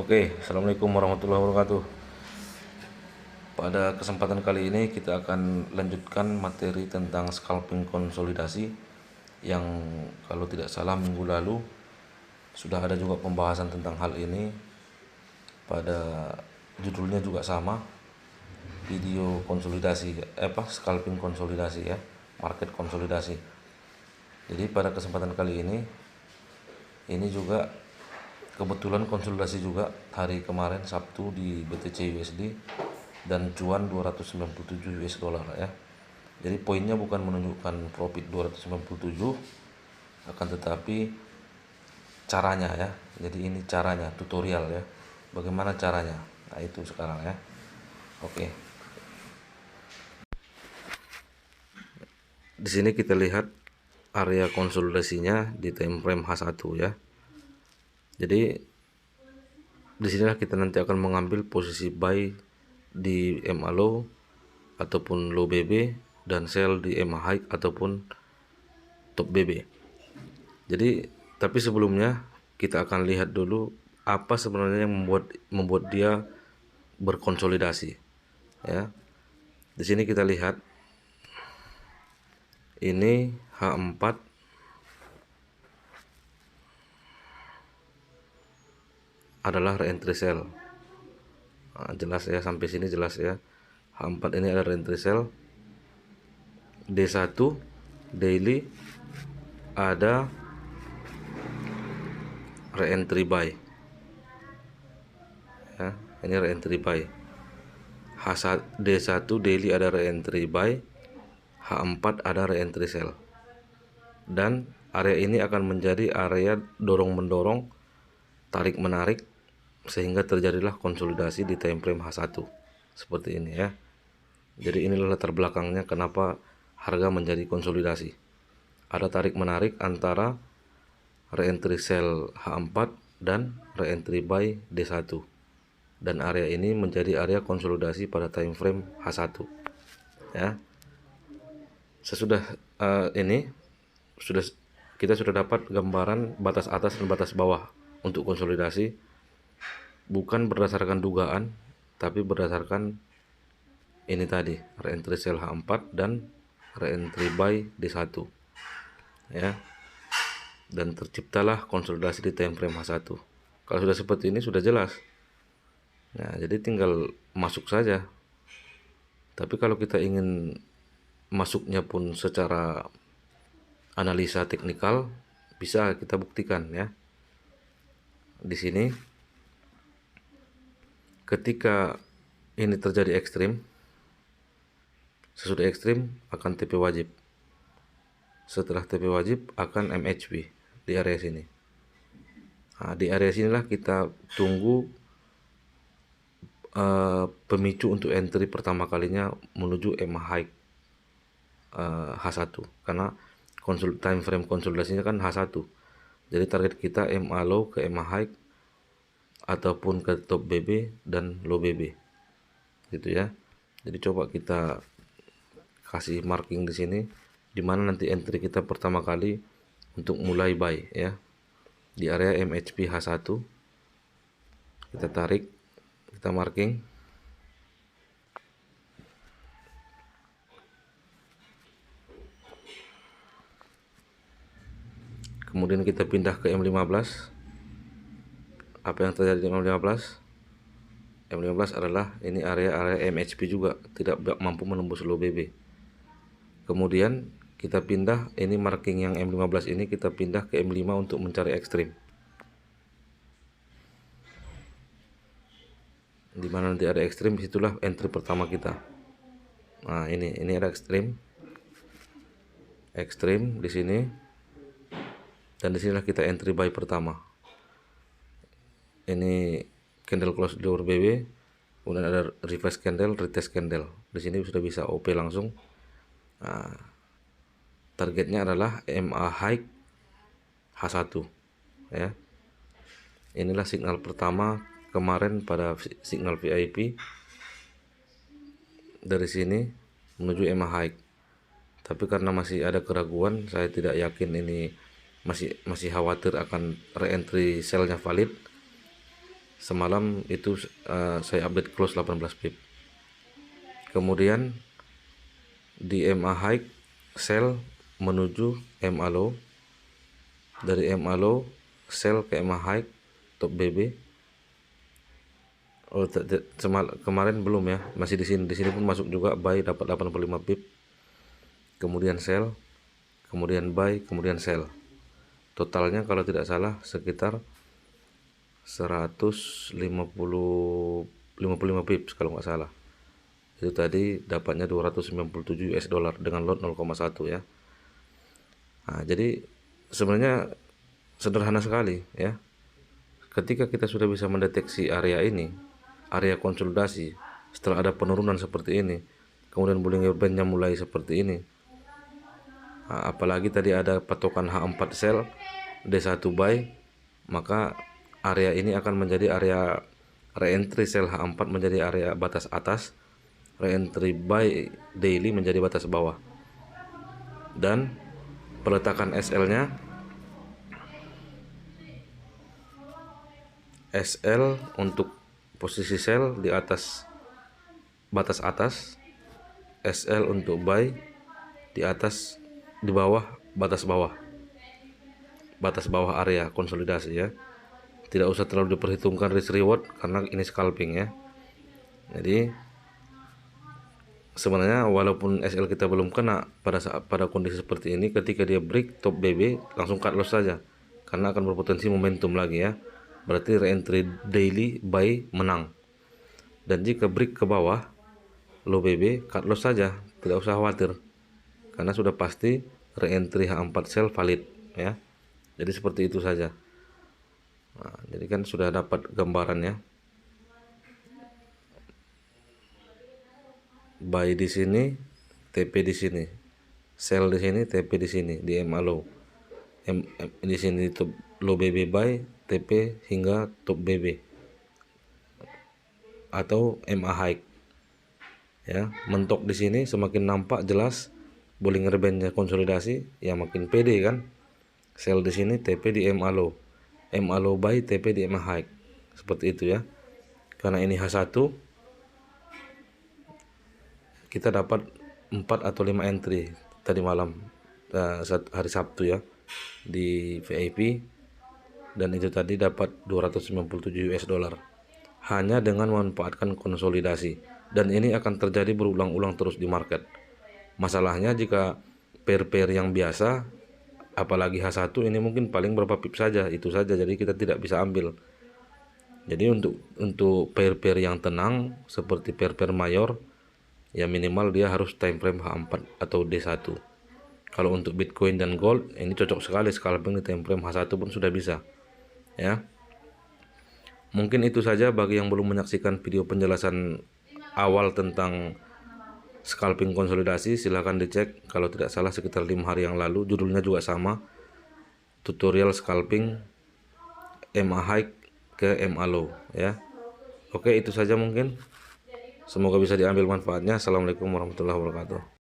Oke, assalamualaikum warahmatullahi wabarakatuh. Pada kesempatan kali ini kita akan lanjutkan materi tentang scalping konsolidasi yang kalau tidak salah minggu lalu sudah ada juga pembahasan tentang hal ini. Pada judulnya juga sama, video konsolidasi, scalping konsolidasi ya, market konsolidasi. Jadi pada kesempatan kali ini juga kebetulan konsolidasi juga hari kemarin Sabtu di BTC USD dan cuan 297 US dollar ya. Jadi poinnya bukan menunjukkan profit 297, akan tetapi caranya ya. Jadi ini caranya, tutorial ya. Bagaimana caranya? Nah, itu sekarang ya. Oke. Di sini kita lihat area konsolidasinya di time frame H1 ya. Jadi disinilah kita nanti akan mengambil posisi buy di MA low ataupun low BB dan sell di MA high ataupun top BB. Jadi tapi sebelumnya kita akan lihat dulu apa sebenarnya yang membuat dia berkonsolidasi ya. Di sini kita lihat ini H4 adalah re-entry sell. Nah, jelas ya, sampai sini jelas ya. H4 ini ada re-entry sell. D1 daily ada re-entry buy. Ya, ini re-entry buy. D1 daily ada re-entry buy. H4 ada re-entry sell. Dan area ini akan menjadi area dorong-mendorong, tarik-menarik, sehingga terjadilah konsolidasi di time frame H1 seperti ini ya. Jadi inilah latar belakangnya kenapa harga menjadi konsolidasi. Ada tarik-menarik antara re-entry sell H4 dan re-entry buy D1. Dan area ini menjadi area konsolidasi pada time frame H1 ya. Sesudah ini kita sudah dapat gambaran batas atas dan batas bawah untuk konsolidasi, bukan berdasarkan dugaan tapi berdasarkan ini tadi, re-entry sell H4 dan re-entry buy D1 ya. Dan terciptalah konsolidasi di time frame H1. Kalau sudah seperti ini sudah jelas. Nah, jadi tinggal masuk saja. Tapi kalau kita ingin masuknya pun secara analisa teknikal, bisa kita buktikan ya. Di sini ketika ini terjadi ekstrim, sesudah ekstrim akan TP wajib. Setelah TP wajib akan MHB di area sini. Nah, di area sinilah kita tunggu pemicu untuk entry pertama kalinya menuju EMA high H1, karena time frame konsolidasinya kan H1. Jadi target kita MA low ke MA high ataupun ke top BB dan low BB gitu ya. Jadi coba kita kasih marking di sini di mana nanti entry kita pertama kali untuk mulai buy ya, di area MHP H1. Kita tarik, kita marking. Kemudian kita pindah ke M15. Apa yang terjadi di M15? M15 adalah ini area MHP juga, tidak mampu menembus low BB. Kemudian kita pindah, ini marking yang M15 ini kita pindah ke M5 untuk mencari ekstrim. Dimana nanti ada ekstrim, disitulah entry pertama kita. Nah, ini ada ekstrim di sini, dan disinilah kita entry buy pertama. Ini candle close di lower BB, kemudian ada reverse candle, retest candle. Di sini sudah bisa OP langsung. Nah, targetnya adalah MA high H1 ya. Inilah signal pertama kemarin pada signal VIP dari sini menuju MA high. Tapi karena masih ada keraguan, saya tidak yakin ini, masih khawatir akan re-entry sell-nya valid. Semalam itu saya update close 18 pip. Kemudian di MA high sell menuju MA low, dari MA low sell ke MA high top BB. Oh, kemarin belum ya, masih di sini. Di sini pun masuk juga buy, dapat 85 pip. Kemudian sell, kemudian buy, kemudian sell. Totalnya kalau tidak salah sekitar 155 pips kalau nggak salah. Itu tadi dapatnya 297 US dollar dengan lot 0,1 ya. Nah, jadi sebenarnya sederhana sekali ya. Ketika kita sudah bisa mendeteksi area ini, area konsolidasi, setelah ada penurunan seperti ini, kemudian Bollinger Bandnya mulai seperti ini, nah, apalagi tadi ada patokan H4 sell, D1 buy, maka area ini akan menjadi area re-entry sell H4 menjadi area batas atas, re-entry buy daily menjadi batas bawah, dan peletakan SL-nya SL untuk posisi sell di atas batas atas, SL untuk buy di atas, di bawah batas bawah, area konsolidasi ya. Tidak usah terlalu diperhitungkan risk reward karena ini scalping ya. Jadi sebenarnya walaupun SL kita belum kena pada kondisi seperti ini, ketika dia break top BB langsung cut loss saja karena akan berpotensi momentum lagi ya. Berarti re-entry daily buy menang. Dan jika break ke bawah low BB, cut loss saja, tidak usah khawatir karena sudah pasti re-entry H4 sell valid ya. Jadi seperti itu saja. Nah, jadi kan sudah dapat gambarannya. Buy di sini, TP di sini, sell di sini, TP di sini di MA low. Di sini top low BB buy, TP hingga top BB atau MA high. Ya, mentok di sini semakin nampak jelas Bollinger Bandnya konsolidasi, ya makin pede kan. Sell di sini, TP di MA low. MA low buy, TP di MA high. Seperti itu ya. Karena ini H1, kita dapat 4 atau 5 entry tadi malam, hari Sabtu ya, di VIP, dan itu tadi dapat 297 US dollar hanya dengan memanfaatkan konsolidasi, dan ini akan terjadi berulang-ulang terus di market. Masalahnya jika pair-pair yang biasa, apalagi H1 ini mungkin paling berapa pip saja, itu saja, jadi kita tidak bisa ambil. Jadi untuk pair-pair yang tenang seperti pair-pair mayor, ya minimal dia harus time frame H4 atau D1. Kalau untuk Bitcoin dan Gold ini cocok sekali scalping di time frame H1 pun sudah bisa ya. Mungkin itu saja. Bagi yang belum menyaksikan video penjelasan awal tentang scalping konsolidasi, silahkan dicek. Kalau tidak salah sekitar 5 hari yang lalu, judulnya juga sama, tutorial scalping MA high ke MA low ya. Oke, itu saja mungkin. Semoga bisa diambil manfaatnya. Assalamualaikum warahmatullahi wabarakatuh.